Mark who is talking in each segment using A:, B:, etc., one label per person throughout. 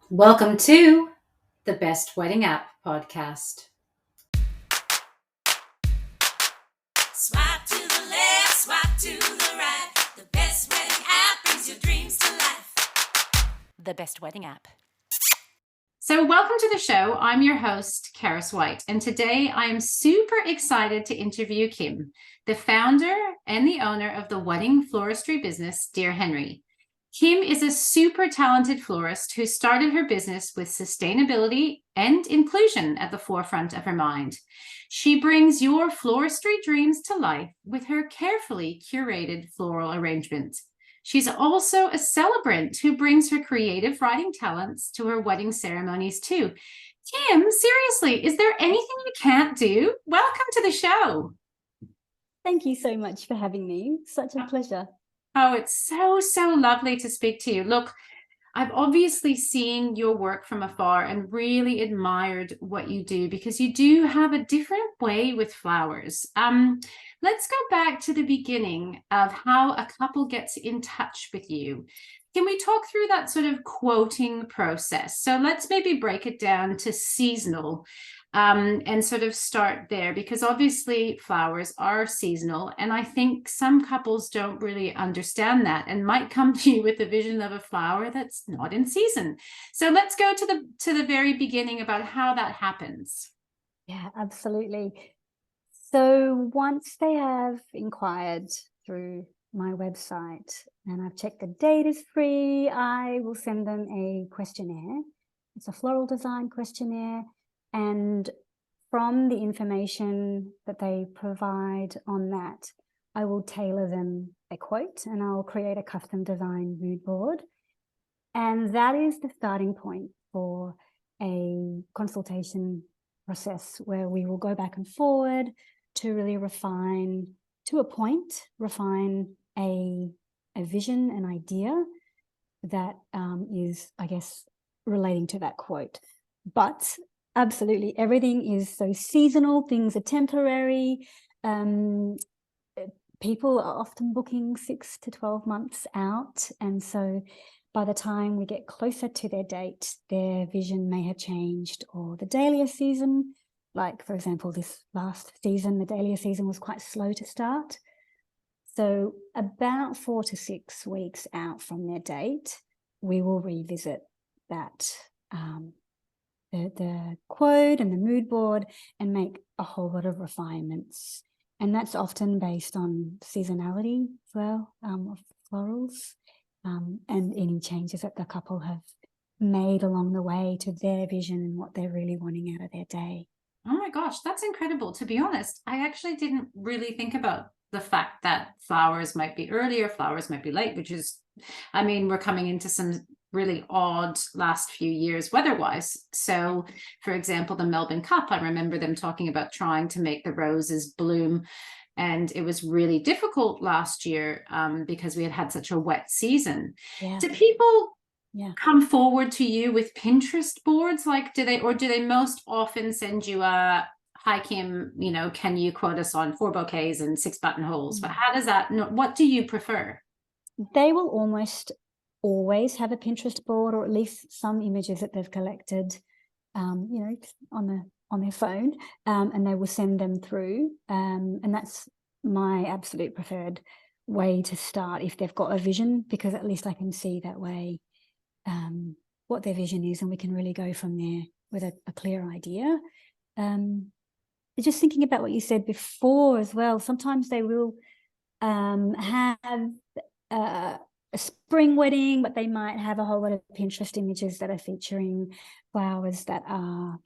A: Welcome to the Best Wedding App podcast.
B: Swipe to the left, swipe to the right. The best wedding app brings your dreams to life.
C: The Best Wedding App.
A: So, welcome to the show. I'm your host, Charis White, and today I am super excited to interview Kim, the founder and the owner of the wedding floristry business, Dear Henri. Kim is a super talented florist who started her business with sustainability and inclusion at the forefront of her mind. She brings your floristry dreams to life with her carefully curated floral arrangements. She's also a celebrant who brings her creative writing talents to her wedding ceremonies too. Kim, seriously, is there anything you can't do? Welcome to the show.
D: Thank you so much for having me. Such a pleasure.
A: Oh, it's so lovely to speak to you. Look, I've obviously seen your work from afar and really admired what you do because you do have a different way with flowers. Let's go back to the beginning of how a couple gets in touch with you. Can we talk through that sort of quoting process? So let's maybe break it down to seasonal. And sort of start there because obviously flowers are seasonal, and I think some couples don't really understand that and might come to you with a vision of a flower that's not in season. So let's go to the very beginning about how that happens.
D: Yeah, absolutely. So once they have inquired through my website and I've checked the date is free, I will send them a questionnaire. It's a floral design questionnaire. And from the information that they provide on that, I will tailor them a quote and I'll create a custom design mood board. And that is the starting point for a consultation process where we will go back and forward to really refine, to a point, refine a vision, an idea that is, I guess, relating to that quote. But absolutely, everything is so seasonal, things are temporary. People are often booking 6 to 12 months out. And so by the time we get closer to their date, their vision may have changed, or the dahlia season, like for example, this last season, the dahlia season was quite slow to start. So about 4 to 6 weeks out from their date, we will revisit that the quote and the mood board and make a whole lot of refinements. And that's often based on seasonality as well, of florals, and any changes that the couple have made along the way to their vision and what they're really wanting out of their day.
A: Oh my gosh, that's incredible. To be honest, I actually didn't really think about the fact that flowers might be earlier, flowers might be late, which is, I mean, we're coming into some really odd last few years weather-wise. So, for example, the Melbourne Cup, I remember them talking about trying to make the roses bloom. And it was really difficult last year because we had had such a wet season.
D: Yeah.
A: Do people come forward to you with Pinterest boards? Like, do they most often send you a, hi Kim, can you quote us on 4 bouquets and 6 buttonholes? But how does that, what do you prefer?
D: They will almost always have a Pinterest board, or at least some images that they've collected, on their phone, and they will send them through. And that's my absolute preferred way to start if they've got a vision, because at least I can see that way what their vision is, and we can really go from there with a clear idea. Just thinking about what you said before as well, sometimes they will have a spring wedding, but they might have a whole lot of Pinterest images that are featuring flowers that are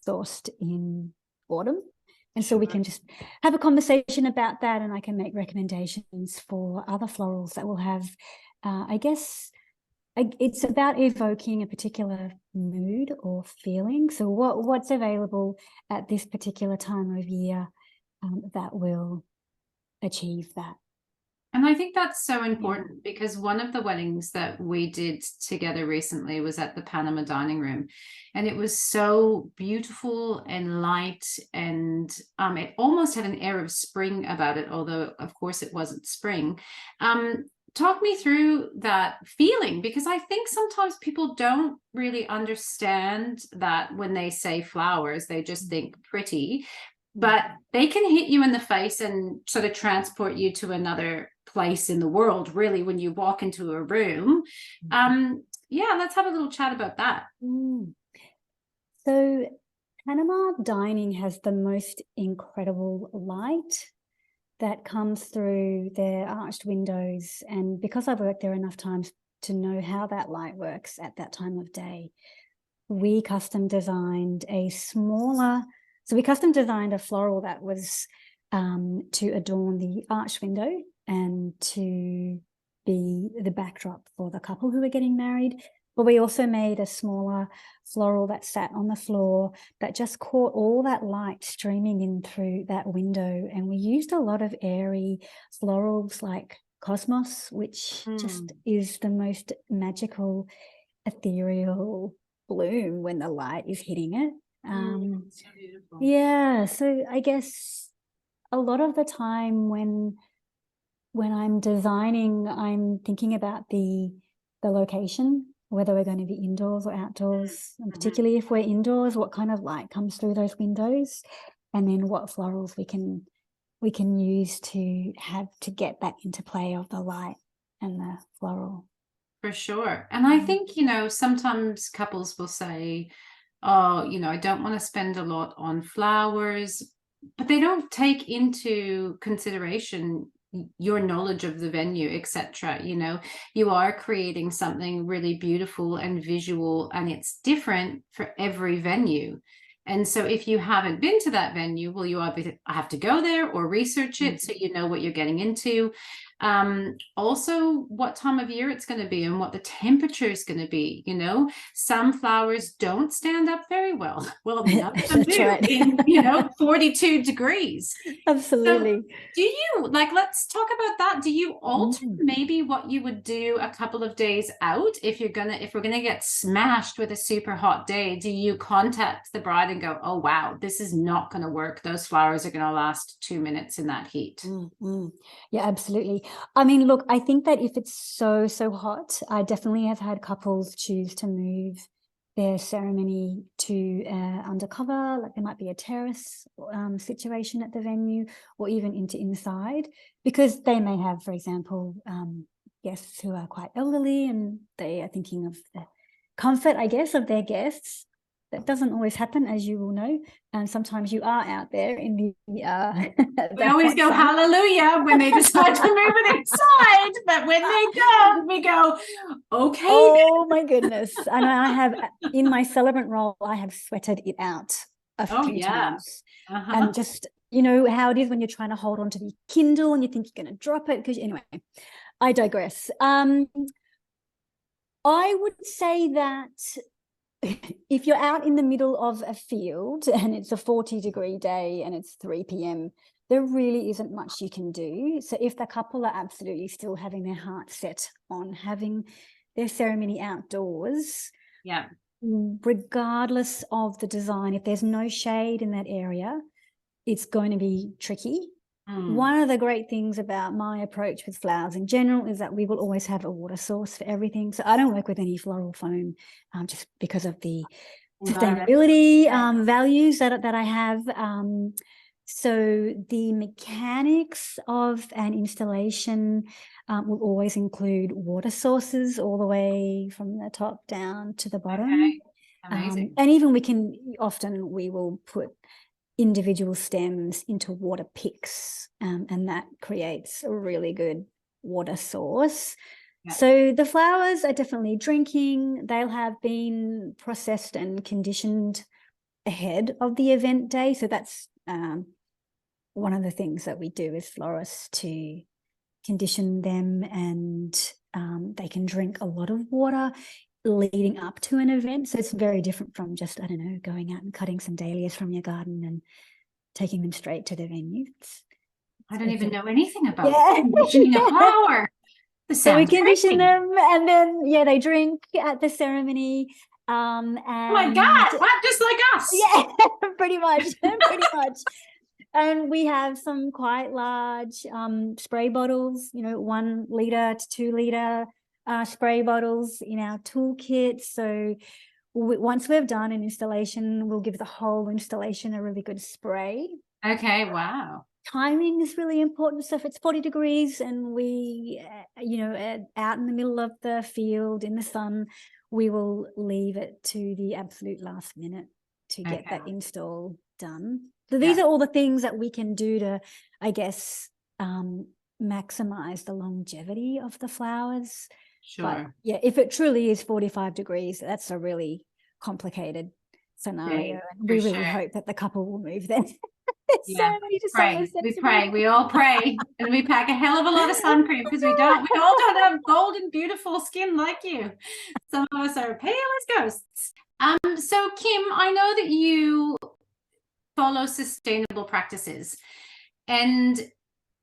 D: sourced in autumn. And so we can just have a conversation about that, and I can make recommendations for other florals that will have, I guess, it's about evoking a particular mood or feeling. So what's available at this particular time of year that will achieve that.
A: And I think that's so important because one of the weddings that we did together recently was at the Panama dining room, and it was so beautiful and light, and it almost had an air of spring about it, although of course it wasn't spring. talk me through that feeling, because I think sometimes people don't really understand that when they say flowers, they just think pretty, but they can hit you in the face and sort of transport you to another place in the world, really, when you walk into a room. Yeah, let's have a little chat about that.
D: So Panama dining has the most incredible light that comes through their arched windows. And because I've worked there enough times to know how that light works at that time of day, we custom designed a floral that was to adorn the arched window and to be the backdrop for the couple who were getting married. But we also made a smaller floral that sat on the floor that just caught all that light streaming in through that window. And we used a lot of airy florals like cosmos, which just is the most magical, ethereal bloom when the light is hitting it.
A: So beautiful.
D: Yeah, so I guess a lot of the time when I'm designing, I'm thinking about the location, whether we're going to be indoors or outdoors, and particularly if we're indoors, what kind of light comes through those windows, and then what florals we can use to have to get that interplay of the light and the floral.
A: For sure. And I think, you know, sometimes couples will say, oh, you know, I don't want to spend a lot on flowers, but they don't take into consideration your knowledge of the venue, etc. You know, you are creating something really beautiful and visual, and it's different for every venue. And so if you haven't been to that venue, well, you either have to go there or research it so you know what you're getting into. Also what time of year it's going to be and what the temperature is going to be. You know, some flowers don't stand up very well. Well, none of them do
D: Right.
A: in, you know, 42 degrees.
D: Absolutely.
A: So do you, like, let's talk about that. Do you alter maybe what you would do a couple of days out if we're gonna get smashed with a super hot day? Do you contact the bride and go, oh wow, this is not going to work, those flowers are going to last 2 minutes in that heat?
D: Yeah, absolutely. I mean, look, I think that if it's so hot, I definitely have had couples choose to move their ceremony to undercover, like there might be a terrace situation at the venue, or even into inside, because they may have, for example, guests who are quite elderly and they are thinking of the comfort, I guess, of their guests. That doesn't always happen, as you will know. And sometimes you are out there in the
A: we always go hallelujah when they decide to move it inside, but when they don't, we go, okay.
D: Oh my goodness. And I have, in my celebrant role, I have sweated it out a few times. And just, you know how it is when you're trying to hold on to the Kindle and you think you're going to drop it, because anyway, I digress. I would say that if you're out in the middle of a field and it's a 40-degree day and it's 3 p.m, there really isn't much you can do. So if the couple are absolutely still having their heart set on having their ceremony outdoors, regardless of the design, if there's no shade in that area, it's going to be tricky. One of the great things about my approach with flowers in general is that we will always have a water source for everything. So I don't work with any floral foam just because of the sustainability values that I have. So the mechanics of an installation will always include water sources all the way from the top down to the bottom.
A: Okay. Amazing.
D: And even we will put individual stems into water picks, and that creates a really good water source. So the flowers are definitely drinking. They'll have been processed and conditioned ahead of the event day. So that's one of the things that we do as florists, to condition them, and they can drink a lot of water leading up to an event. So it's very different from just, I don't know, going out and cutting some dahlias from your garden and taking them straight to the venue.
A: I don't even know anything about conditioning a flower.
D: So we condition them, and then they drink at the ceremony. And
A: oh my God, what? Just like us?
D: Yeah, pretty much. And we have some quite large spray bottles, 1 litre to 2 litre spray bottles in our toolkit. So once we've done an installation, we'll give the whole installation a really good spray.
A: Okay, wow.
D: Timing is really important. So if it's 40 degrees and we, out in the middle of the field in the sun, we will leave it to the absolute last minute to get that install done. So these are all the things that we can do to, I guess, maximize the longevity of the flowers.
A: Sure.
D: But yeah, if it truly is 45 degrees, that's a really complicated scenario. And we really hope that the couple will move then. So many
A: we pray, we all pray, and we pack a hell of a lot of sun cream because we all don't have golden, beautiful skin like you. Some of us are pale as ghosts. So Kim, I know that you follow sustainable practices, and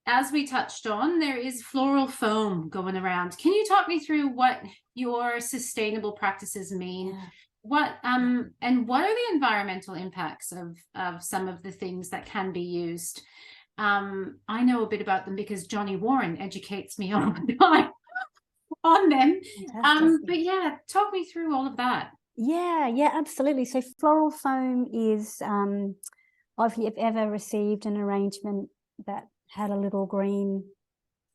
A: as we touched on, there is floral foam going around. Can you talk me through what your sustainable practices mean?
D: Yeah.
A: And what are the environmental impacts of some of the things that can be used? I know a bit about them because Johnny Warren educates me all the time on them. But yeah, talk me through all of that.
D: Yeah, absolutely. So floral foam is, if you've ever received an arrangement that had a little green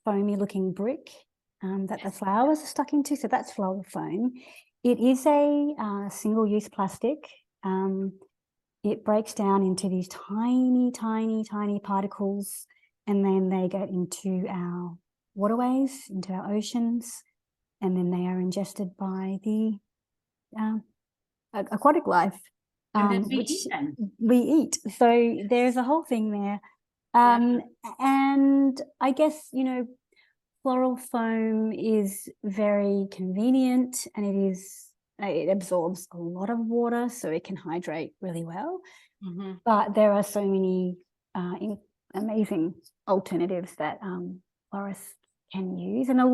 D: foamy looking brick that the flowers are stuck into, so that's floral foam. It is a single-use plastic. It breaks down into these tiny, tiny, tiny particles, and then they get into our waterways, into our oceans, and then they are ingested by the aquatic life, which we eat. So there's a whole thing there. And I guess, floral foam is very convenient, and it absorbs a lot of water, so it can hydrate really well. But there are so many amazing alternatives that florists can use, and I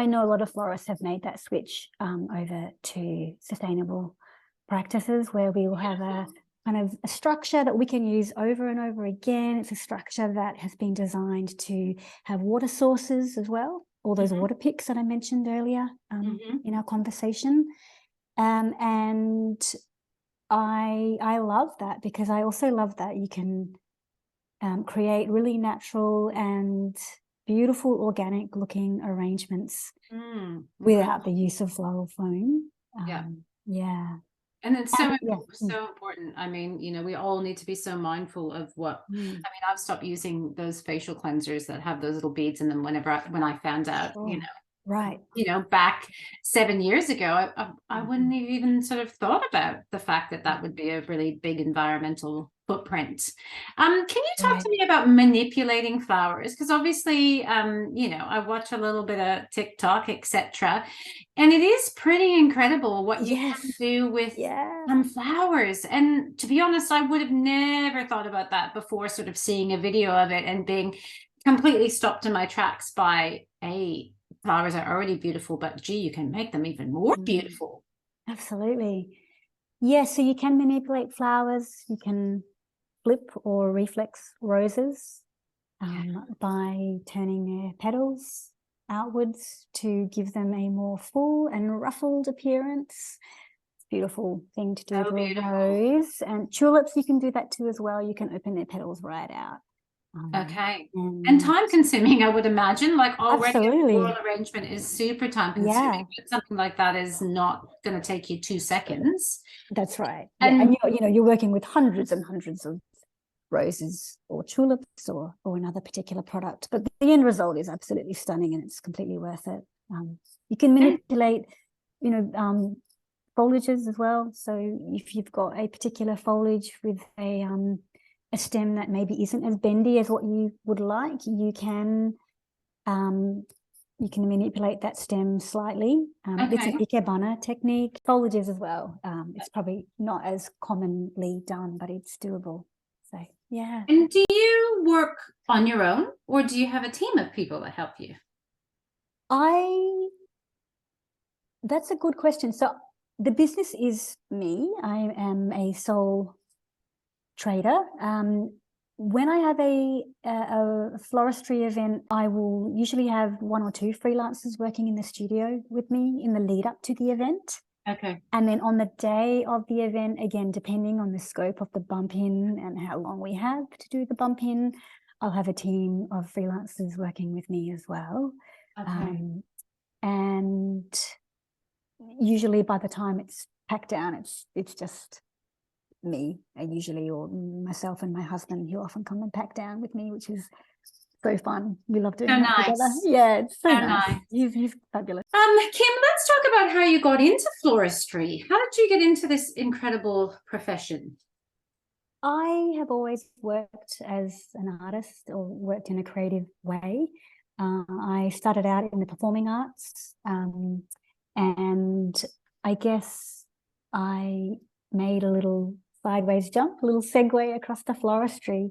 D: know a lot of florists have made that switch over to sustainable practices, where we will have a kind of a structure that we can use over and over again. It's a structure that has been designed to have water sources as well, all those water picks that I mentioned earlier in our conversation. And I love that, because I also love that you can create really natural and beautiful organic looking arrangements without the use of floral foam. Yeah.
A: And it's so important. I mean, we all need to be so mindful of what, I mean, I've stopped using those facial cleansers that have those little beads in them when I found out, back 7 years ago, I wouldn't have even sort of thought about the fact that would be a really big environmental footprint. Can you talk to me about manipulating flowers? Because obviously, I watch a little bit of TikTok, etc. And it is pretty incredible what you can do with flowers. And to be honest, I would have never thought about that before sort of seeing a video of it and being completely stopped in my tracks by flowers are already beautiful, but gee, you can make them even more beautiful.
D: Absolutely. Yeah, so you can manipulate flowers. You can flip or reflex roses by turning their petals outwards to give them a more full and ruffled appearance. It's a beautiful thing to do with a rose. And tulips, you can do that too as well. You can open their petals right out.
A: And time consuming, I would imagine. Like already a floral arrangement is super time consuming, but something like that is not going to take you 2 seconds.
D: That's right. And you're working with hundreds and hundreds of roses or tulips or another particular product, but the end result is absolutely stunning, and it's completely worth it. You can manipulate foliages as well. So if you've got a particular foliage with a stem that maybe isn't as bendy as what you would like, you can manipulate that stem slightly. It's a ikebana technique. Foliages as well. It's probably not as commonly done, but it's doable. So yeah.
A: And do you work on your own, or do you have a team of people that help you?
D: That's a good question. So the business is me. I am a sole trader. when I have a floristry event, I will usually have 1 or 2 freelancers working in the studio with me in the lead up to the event.
A: Okay.
D: And then on the day of the event, again, depending on the scope of the bump in and how long we have to do the bump in, I'll have a team of freelancers working with me as well.
A: Okay.
D: And usually by the time it's packed down, it's just me, and usually, or myself and my husband, who often come and pack down with me, which is so fun. We love doing
A: So
D: that together.
A: nice.
D: Yeah, it's so
A: So
D: nice.
A: nice.
D: He's fabulous.
A: Kim, let's talk about how you got into floristry. How did you get into this incredible profession?
D: I have always worked as an artist or worked in a creative way. I started out in the performing arts, and I guess I made a little sideways jump, a little segue across to floristry.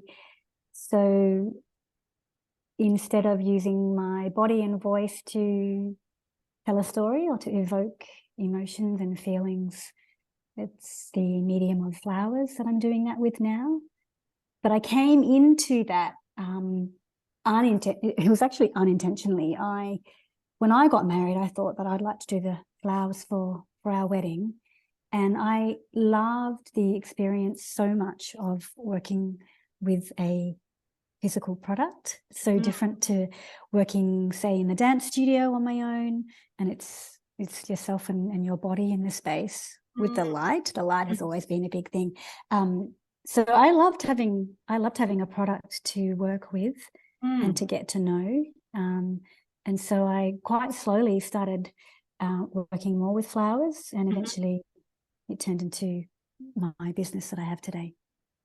D: So instead of using my body and voice to tell a story or to evoke emotions and feelings, it's the medium of flowers that I'm doing that with now. But I came into that it was actually unintentionally. When I got married, I thought that I'd like to do the flowers for our wedding. And I loved the experience so much of working with a physical product, so different to working, say, in the dance studio on my own, and it's yourself and your body in the space with the light. The light has always been a big thing. So I loved having a product to work with and to get to know. And so I quite slowly started working more with flowers, and eventually it turned into my business that I have today.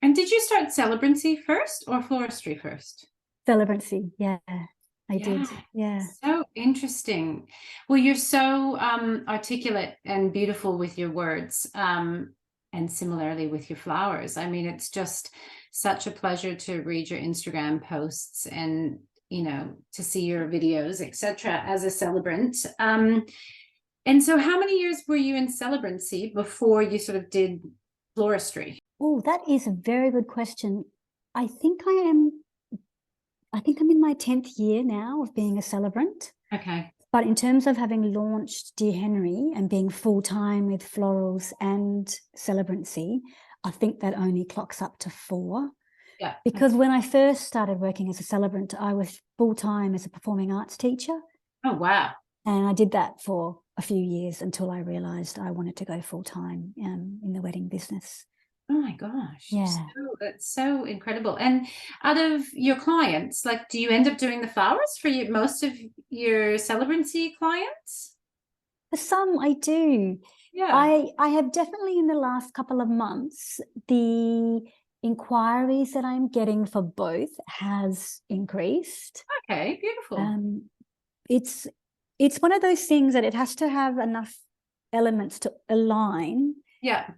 A: And did you start celebrancy first or floristry first?
D: Celebrancy, yeah, I did. Yeah.
A: So interesting. Well, you're so articulate and beautiful with your words, and similarly with your flowers. I mean, it's just such a pleasure to read your Instagram posts and, you know, to see your videos, etc. as a celebrant. And so how many years were you in celebrancy before you sort of did floristry?
D: Oh, that is a very good question. I think I'm in my 10th year now of being a celebrant.
A: Okay.
D: But in terms of having launched Dear Henri and being full-time with florals and celebrancy, I think that only clocks up to 4.
A: Yeah.
D: Because when I first started working as a celebrant, I was full-time as a performing arts teacher.
A: Oh, wow.
D: And I did that for a few years until I realized I wanted to go full-time in the wedding business.
A: Oh my gosh.
D: Yeah.
A: That's so incredible. And out of your clients, like, do you end up doing the flowers for most of your celebrancy clients?
D: For some, I do.
A: Yeah.
D: I have definitely in the last couple of months, the inquiries that I'm getting for both has increased.
A: Okay, beautiful.
D: It's one of those things that it has to have enough elements to align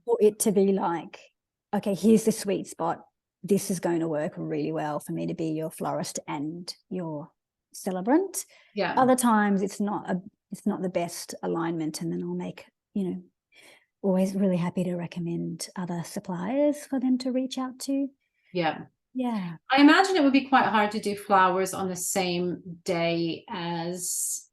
D: for it to be like, okay, here's the sweet spot. This is going to work really well for me to be your florist and your celebrant.
A: Yeah.
D: Other times it's not the best alignment, and then I'll make, always really happy to recommend other suppliers for them to reach out to.
A: Yeah.
D: Yeah.
A: I imagine it would be quite hard to do flowers on the same day as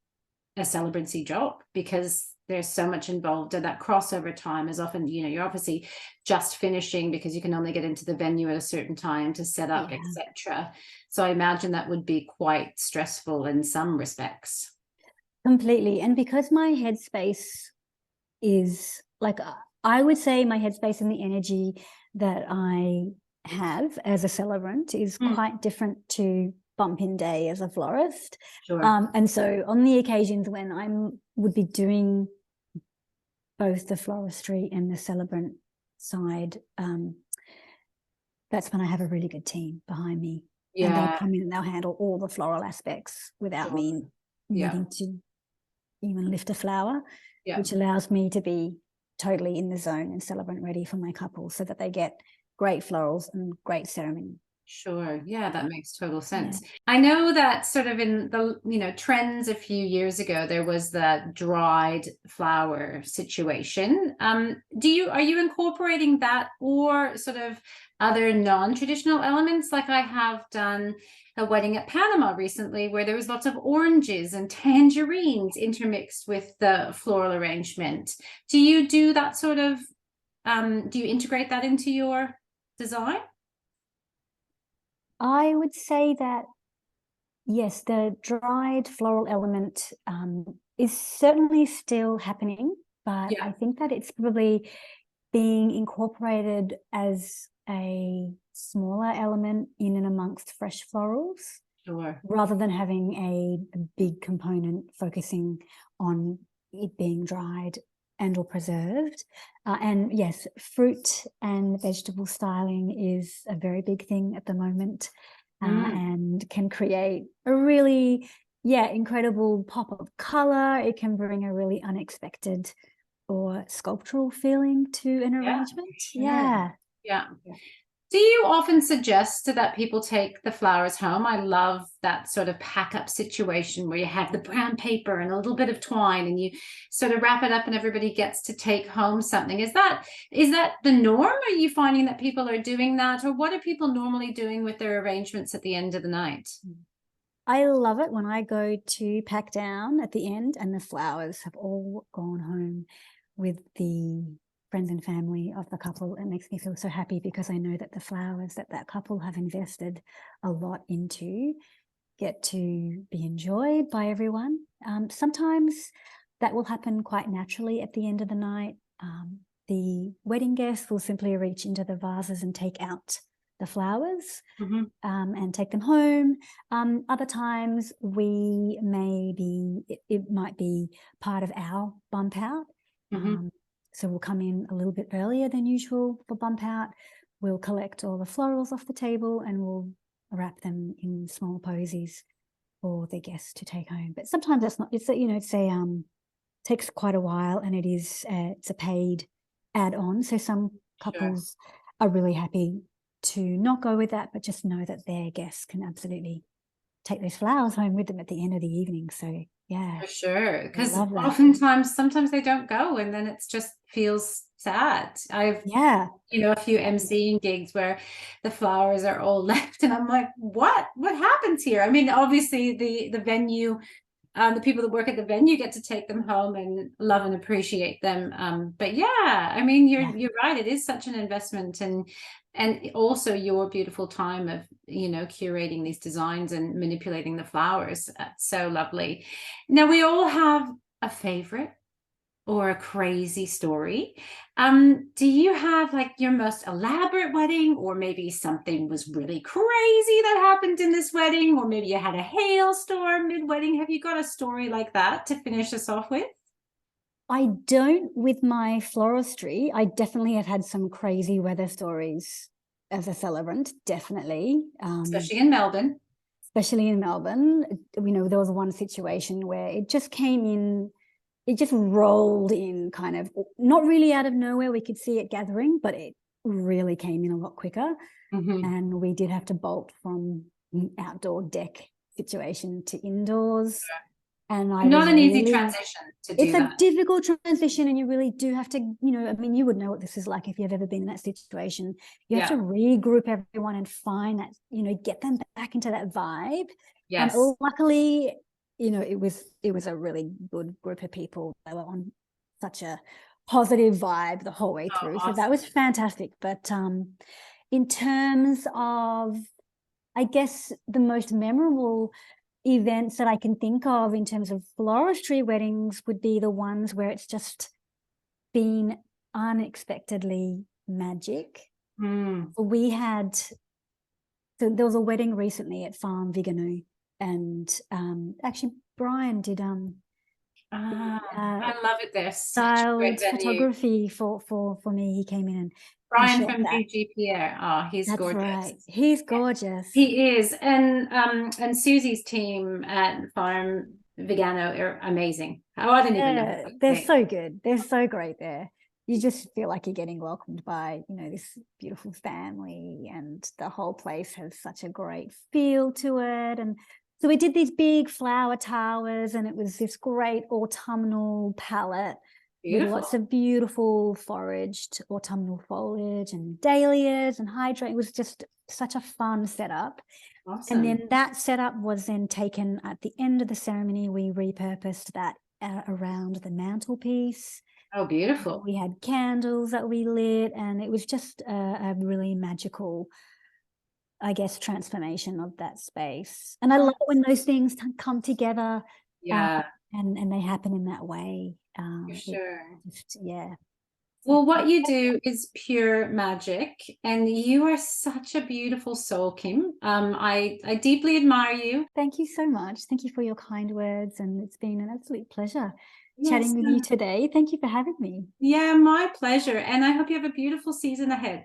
A: a celebrancy job, because there's so much involved, and that crossover time is often, you're obviously just finishing because you can only get into the venue at a certain time to set up, etc. So I imagine that would be quite stressful in some respects.
D: Completely. And because my headspace is like, I would say my headspace and the energy that I have as a celebrant is quite different to bump in day as a florist.
A: Sure.
D: And so on the occasions when I would be doing both the floristry and the celebrant side, that's when I have a really good team behind me. Yeah. And they'll come in and they'll handle all the floral aspects without me needing to even lift a flower, which allows me to be totally in the zone and celebrant ready for my couple, so that they get great florals and great ceremony.
A: Sure. Yeah, that makes total
D: Yeah.
A: sense. I know that sort of in the, trends a few years ago, there was the dried flower situation. Are you incorporating that or sort of other non-traditional elements? Like I have done a wedding at Panama recently where there was lots of oranges and tangerines intermixed with the floral arrangement. Do you do that sort of, do you integrate that into your design?
D: I would say that, yes, the dried floral element is certainly still happening, but
A: Yeah,
D: I think that it's probably being incorporated as a smaller element in and amongst fresh florals,
A: sure.
D: rather than having a big component focusing on it being dried and or preserved. And yes, fruit and vegetable styling is a very big thing at the moment, and can create a really, incredible pop of color. It can bring a really unexpected or sculptural feeling to an
A: Yeah,
D: arrangement.
A: sure.
D: Yeah.
A: Yeah.
D: Yeah.
A: Do you often suggest that people take the flowers home? I love that sort of pack up situation where you have the brown paper and a little bit of twine and you sort of wrap it up and everybody gets to take home something. Is that the norm? Are you finding that people are doing that? Or what are people normally doing with their arrangements at the end of the night?
D: I love it when I go to pack down at the end and the flowers have all gone home with the friends and family of the couple. It makes me feel so happy because I know that the flowers that that couple have invested a lot into get to be enjoyed by everyone. Sometimes that will happen quite naturally at the end of the night. The wedding guests will simply reach into the vases and take out the flowers, and take them home. Other times it might be part of our bump out. So we'll come in a little bit earlier than usual for bump out. We'll collect all the florals off the table and we'll wrap them in small posies for the guests to take home. But sometimes that's not, takes quite a while, and it's a paid add-on. So some couples are really happy to not go with that, but just know that their guests can absolutely take those flowers home with them at the end of the evening. So yeah,
A: For sure.
D: I
A: Because
D: love that.
A: sometimes they don't go and then it just feels sad. I've,
D: Yeah.
A: a few MCing gigs where the flowers are all left and I'm like, what happens here? I mean, obviously the venue, the people that work at the venue get to take them home and love and appreciate them. But yeah, I mean, you're right. It is such an investment, and also your beautiful time of curating these designs and manipulating the flowers. So lovely. Now we all have a favorite or a crazy story. Do you have like your most elaborate wedding, or maybe something was really crazy that happened in this wedding, or maybe you had a hailstorm mid-wedding? Have you got a story like that to finish us off with?
D: I don't with my floristry. I definitely have had some crazy weather stories as a celebrant, definitely.
A: Especially in Melbourne.
D: Especially in Melbourne. There was one situation where it just came in, it just rolled in kind of not really out of nowhere. We could see it gathering, but it really came in a lot quicker. And we did have to bolt from outdoor deck situation to indoors. And I
A: Not
D: was
A: an easy
D: really,
A: transition to do
D: it's a
A: that.
D: difficult transition, and you really do have to, you would know what this is like if you've ever been in that situation. You have to regroup everyone and find that, get them back into that vibe.
A: Yes.
D: And luckily, it was a really good group of people. They were on such a positive vibe the whole way through.
A: Awesome.
D: So that was fantastic. But in terms of, I guess, the most memorable events that I can think of in terms of floristry weddings would be the ones where it's just been unexpectedly magic. So there was a wedding recently at Farm Vigano, and actually Brian did
A: I love it. They're such a
D: styled
A: great venue.
D: photography for me. He came in and
A: Brian
D: shot
A: from
D: that.
A: GGPR. Oh, he's
D: That's
A: gorgeous.
D: right. He's gorgeous.
A: He is. And Susie's team at Farm Vigano are amazing. Oh, I don't even know.
D: They're so good. They're so great there. you just feel like you're getting welcomed by, you know, this beautiful family, and the whole place has such a great feel to it. And so we did these big flower towers, and it was this great autumnal palette with lots
A: Beautiful.
D: of beautiful foraged autumnal foliage and dahlias and hydrangea. It was just such a fun setup. And
A: Awesome.
D: then that setup was then taken at the end of the ceremony. We repurposed that around the mantelpiece.
A: Oh, beautiful.
D: We had candles that we lit, and it was just a really magical, I guess, transformation of that space. And I love when those things come together,
A: Yeah,
D: and they happen in that way.
A: for sure.
D: Yeah.
A: Well, what you do is pure magic, and you are such a beautiful soul, Kim. I deeply admire you.
D: Thank you so much. Thank you for your kind words, and it's been an absolute pleasure
A: Yes.
D: chatting with you today. Thank you for having me.
A: Yeah, my pleasure. And I hope you have a beautiful season ahead.